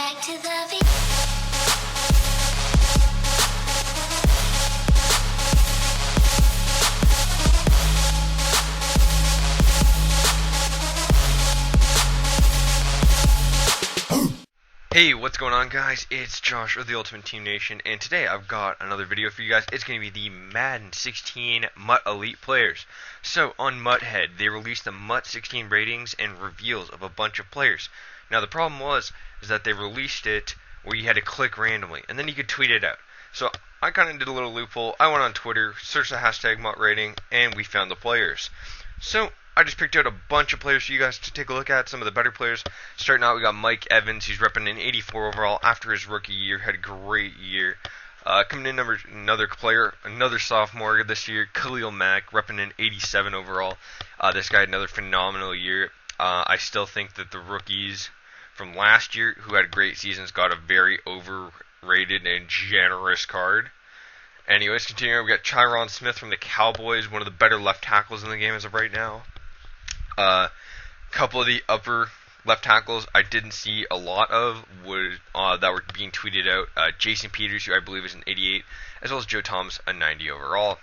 back to the beat. Hey, what's going on, guys? It's Josh of the Ultimate Team Nation, and today I've got another video for you guys. It's going to be the Madden 16 MUT Elite players. So, on MUT Head, they released the MUT 16 ratings and reveals of a bunch of players. Now, the problem is that they released it where you had to click randomly, and then you could tweet it out. So, I kind of did a little loophole. I went on Twitter, searched the hashtag MUT rating, and we found the players. So, I just picked out a bunch of players for you guys to take a look at, some of the better players. Starting out, we got Mike Evans, who's repping an 84 overall after his rookie year, had a great year. Coming in another player, another sophomore this year, Khalil Mack, repping an 87 overall. This guy had another phenomenal year. I still think that the rookies from last year, who had great seasons, got a very overrated and generous card. Anyways, continuing, we got ChaiRon Smith from the Cowboys, one of the better left tackles in the game as of right now. Couple of the upper left tackles I didn't see a lot of that were being tweeted out. Jason Peters, who I believe is an 88, as well as Joe Thomas, a 90 overall.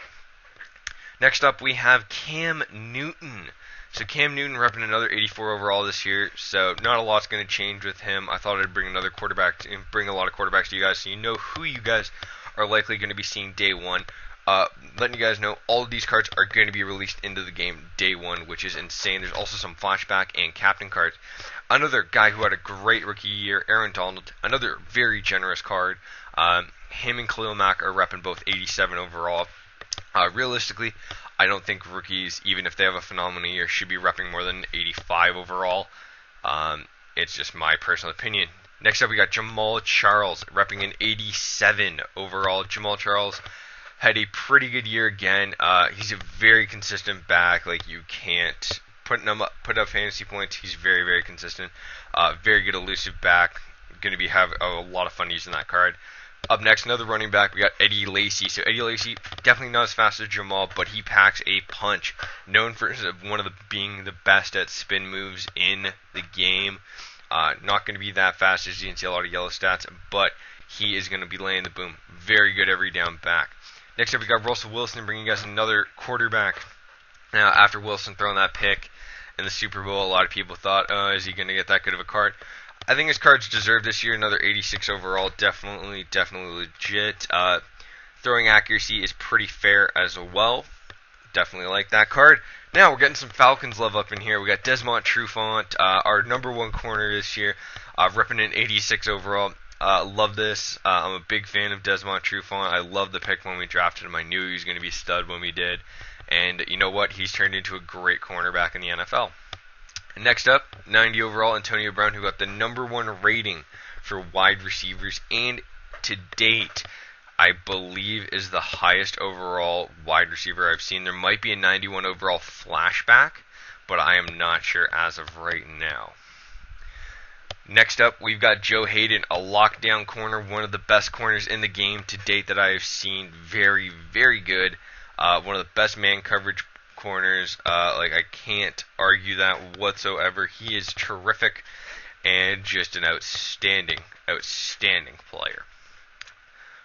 Next up, we have Cam Newton. So Cam Newton repping another 84 overall this year, so not a lot's going to change with him. I thought I'd bring a lot of quarterbacks to you guys so you know who you guys are likely going to be seeing day one. Letting you guys know, all of these cards are going to be released into the game day one, which is insane. There's also some flashback and captain cards. Another guy who had a great rookie year, Aaron Donald, another very generous card. Him and Khalil Mack are repping both 87 overall. Realistically, I don't think rookies, even if they have a phenomenal year, should be repping more than 85 overall. It's just my personal opinion. Next up, we got Jamaal Charles, repping an 87 overall. Jamaal Charles had a pretty good year again. He's a very consistent back. Like, you can't put up fantasy points. He's very, very consistent. Very good elusive back. Going to have a lot of fun using that card. Up next, another running back. We got Eddie Lacy. So Eddie Lacy, definitely not as fast as Jamaal, but he packs a punch. Known for being the best at spin moves in the game. Not going to be that fast, as you can see a lot of yellow stats, but he is going to be laying the boom. Very good every down back. Next up, we got Russell Wilson bringing us another quarterback. Now, after Wilson throwing that pick in the Super Bowl, a lot of people thought, is he going to get that good of a card? I think his cards deserve this year another 86 overall. Definitely legit. Throwing accuracy is pretty fair as well. Definitely like that card. Now, we're getting some Falcons love up in here. We got Desmond Trufant, our number one corner this year, repping an 86 overall. Love this. I'm a big fan of Desmond Trufant. I love the pick when we drafted him. I knew he was going to be a stud when we did. And you know what? He's turned into a great cornerback in the NFL. And next up, 90 overall, Antonio Brown, who got the number one rating for wide receivers. And to date, I believe is the highest overall wide receiver I've seen. There might be a 91 overall flashback, but I am not sure as of right now. Next up, we've got Joe Haden, a lockdown corner, one of the best corners in the game to date that I have seen. Very, very good. One of the best man coverage corners. I can't argue that whatsoever. He is terrific and just an outstanding player.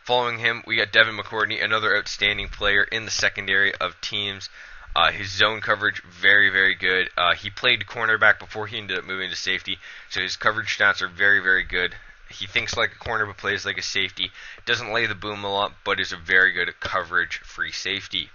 Following him, we got Devin McCourty, another outstanding player in the secondary of teams. His zone coverage, very, very good. He played cornerback before he ended up moving to safety, so his coverage stats are very, very good. He thinks like a corner but plays like a safety. Doesn't lay the boom a lot, but is a very good coverage-free safety.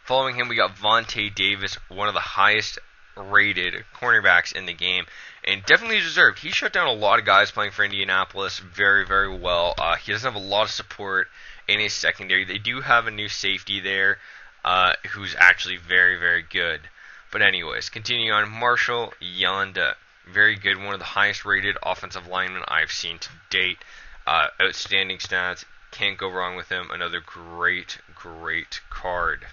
Following him, we got Vontae Davis, one of the highest rated cornerbacks in the game, and definitely deserved. He shut down a lot of guys playing for Indianapolis very, very well. He doesn't have a lot of support in his secondary. They do have a new safety there, who's actually very, very good. But anyways, continuing on, Marshal Yanda, very good, one of the highest rated offensive linemen I've seen to date. Outstanding stats, can't go wrong with him. Another great card.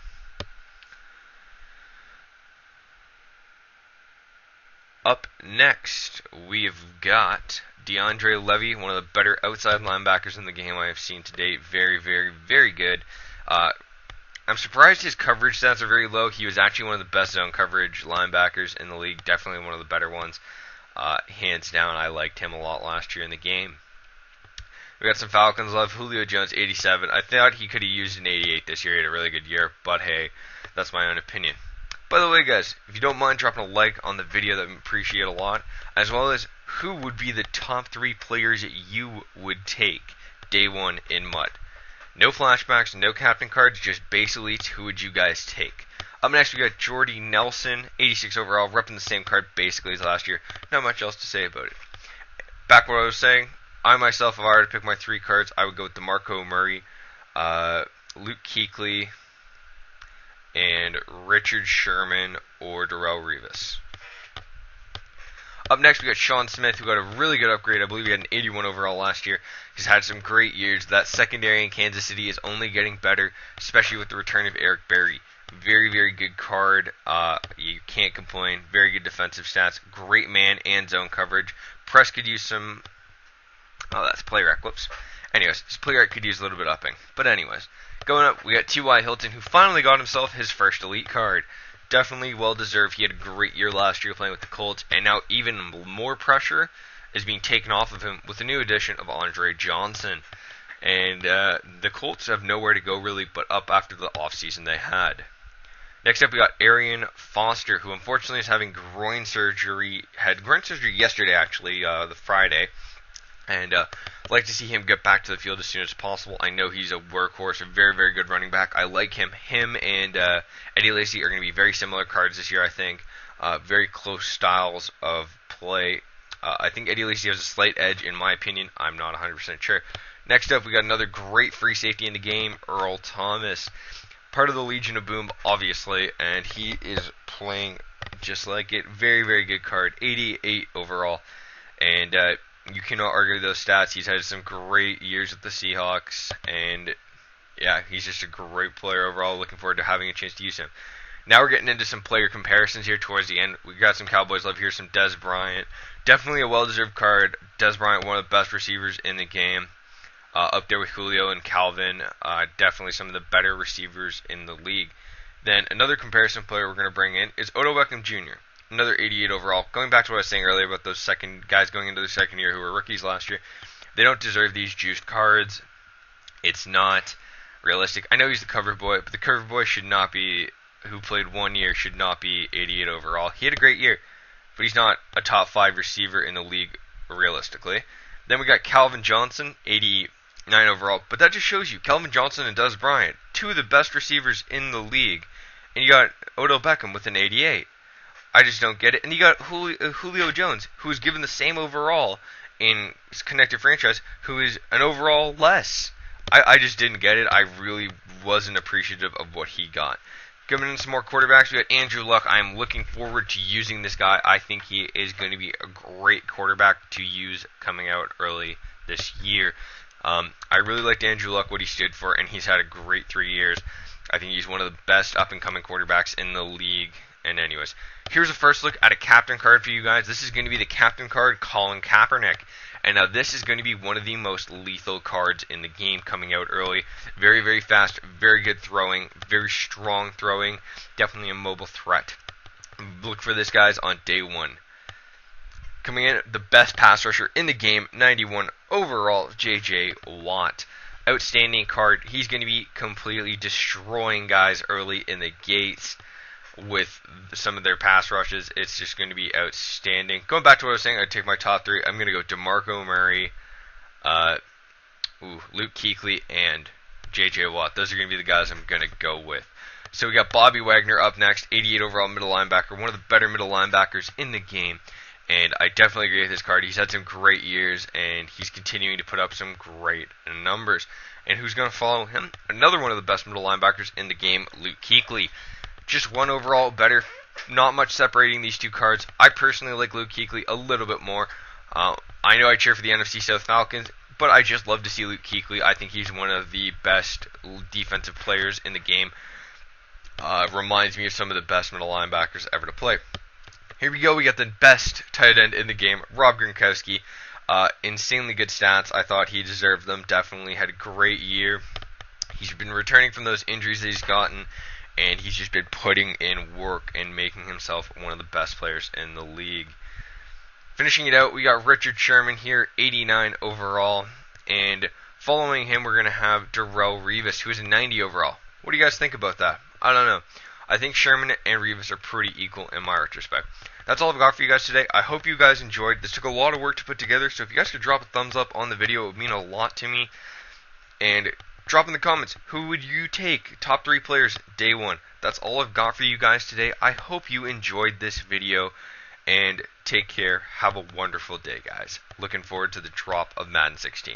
Up next, we've got DeAndre Levy, one of the better outside linebackers in the game I have seen to date. Very, very, very good. I'm surprised his coverage stats are very low. He was actually one of the best zone coverage linebackers in the league. Definitely one of the better ones. Hands down, I liked him a lot last year in the game. We got some Falcons love. Julio Jones, 87. I thought he could have used an 88 this year. He had a really good year, but hey, that's my own opinion. By the way, guys, if you don't mind dropping a like on the video, that would appreciate a lot, as well as who would be the top 3 players that you would take day 1 in MUT. No flashbacks, no captain cards, just base elites. Who would you guys take? Up next, we got Jordy Nelson, 86 overall, repping the same card basically as last year. Not much else to say about it. Back what I was saying, I myself, if I were to pick my 3 cards, I would go with DeMarco Murray, Luke Eakly, and Richard Sherman or Darrelle Revis. Up next, we got Sean Smith, who got a really good upgrade. I believe he had an 81 overall last year. He's had some great years. That secondary in Kansas City is only getting better, especially with the return of Eric Berry. Very, very good card. You can't complain. Very good defensive stats. Great man and zone coverage. Press could use some... Oh, that's play rec. Whoops. Anyways, his play rec could use a little bit upping. But anyways, going up, we got T.Y. Hilton, who finally got himself his first elite card. Definitely well-deserved. He had a great year last year playing with the Colts, and now even more pressure is being taken off of him with the new addition of Andre Johnson. And the Colts have nowhere to go, really, but up after the offseason they had. Next up, we got Arian Foster, who unfortunately is having groin surgery. Had groin surgery yesterday, actually, the Friday. And I'd like to see him get back to the field as soon as possible. I know he's a workhorse, a very, very good running back. I like him. Him and Eddie Lacy are going to be very similar cards this year, I think. Very close styles of play. I think Eddie Lacy has a slight edge, in my opinion. I'm not 100% sure. Next up, we got another great free safety in the game, Earl Thomas. Part of the Legion of Boom, obviously, and he is playing just like it. Very, very good card. 88 overall. And you cannot argue those stats. He's had some great years with the Seahawks, and yeah, he's just a great player overall. Looking forward to having a chance to use him. Now we're getting into some player comparisons here towards the end. We got some Cowboys love here, some Dez Bryant. Definitely a well-deserved card. Dez Bryant, one of the best receivers in the game. Up there with Julio and Calvin. Definitely some of the better receivers in the league. Then another comparison player we're going to bring in is Odell Beckham Jr., another 88 overall. Going back to what I was saying earlier about those guys going into their second year who were rookies last year, they don't deserve these juiced cards. It's not realistic. I know he's the cover boy, but the cover boy who played 1 year, should not be 88 overall. He had a great year, but he's not a top 5 receiver in the league realistically. Then we got Calvin Johnson, 89 overall, but that just shows you Calvin Johnson and Dez Bryant, 2 of the best receivers in the league, and you got Odell Beckham with an 88. I just don't get it. And you got Julio Jones, who was given the same overall in his connected franchise, who is an overall less. I just didn't get it. I really wasn't appreciative of what he got. Coming in some more quarterbacks, we got Andrew Luck. I am looking forward to using this guy. I think he is going to be a great quarterback to use coming out early this year. I really liked Andrew Luck, what he stood for, and he's had a great 3 years. I think he's one of the best up-and-coming quarterbacks in the league. And anyways, here's a first look at a captain card for you guys. This is going to be the captain card, Colin Kaepernick. And now this is going to be one of the most lethal cards in the game coming out early. Very, very fast, very good throwing, very strong throwing. Definitely a mobile threat. Look for this, guys, on day 1. Coming in, the best pass rusher in the game, 91 overall, J.J. Watt. Outstanding card. He's going to be completely destroying guys early in the gates with some of their pass rushes. It's just going to be outstanding. Going back to what I was saying, I'd take my top 3. I'm going to go DeMarco Murray, Luke Eakly, and J.J. Watt. Those are going to be the guys I'm going to go with. So we got Bobby Wagner up next, 88 overall middle linebacker, one of the better middle linebackers in the game. And I definitely agree with this card. He's had some great years, and he's continuing to put up some great numbers. And who's going to follow him? Another one of the best middle linebackers in the game, Luke Eakly. Just one overall better. Not much separating these two cards. I personally like Luke Eakly a little bit more. I know I cheer for the NFC South Falcons, but I just love to see Luke Eakly. I think he's one of the best defensive players in the game. Reminds me of some of the best middle linebackers ever to play. Here we go. We got the best tight end in the game, Rob Gronkowski. Insanely good stats. I thought he deserved them. Definitely had a great year. He's been returning from those injuries that he's gotten, and he's just been putting in work and making himself one of the best players in the league. Finishing it out, we got Richard Sherman here, 89 overall. And following him, we're going to have Darrelle Revis, who is a 90 overall. What do you guys think about that? I don't know. I think Sherman and Revis are pretty equal in my retrospect. That's all I've got for you guys today. I hope you guys enjoyed. This took a lot of work to put together, so if you guys could drop a thumbs up on the video, it would mean a lot to me. And drop in the comments, who would you take? Top 3 players, day 1. That's all I've got for you guys today. I hope you enjoyed this video, and take care. Have a wonderful day, guys. Looking forward to the drop of Madden 16.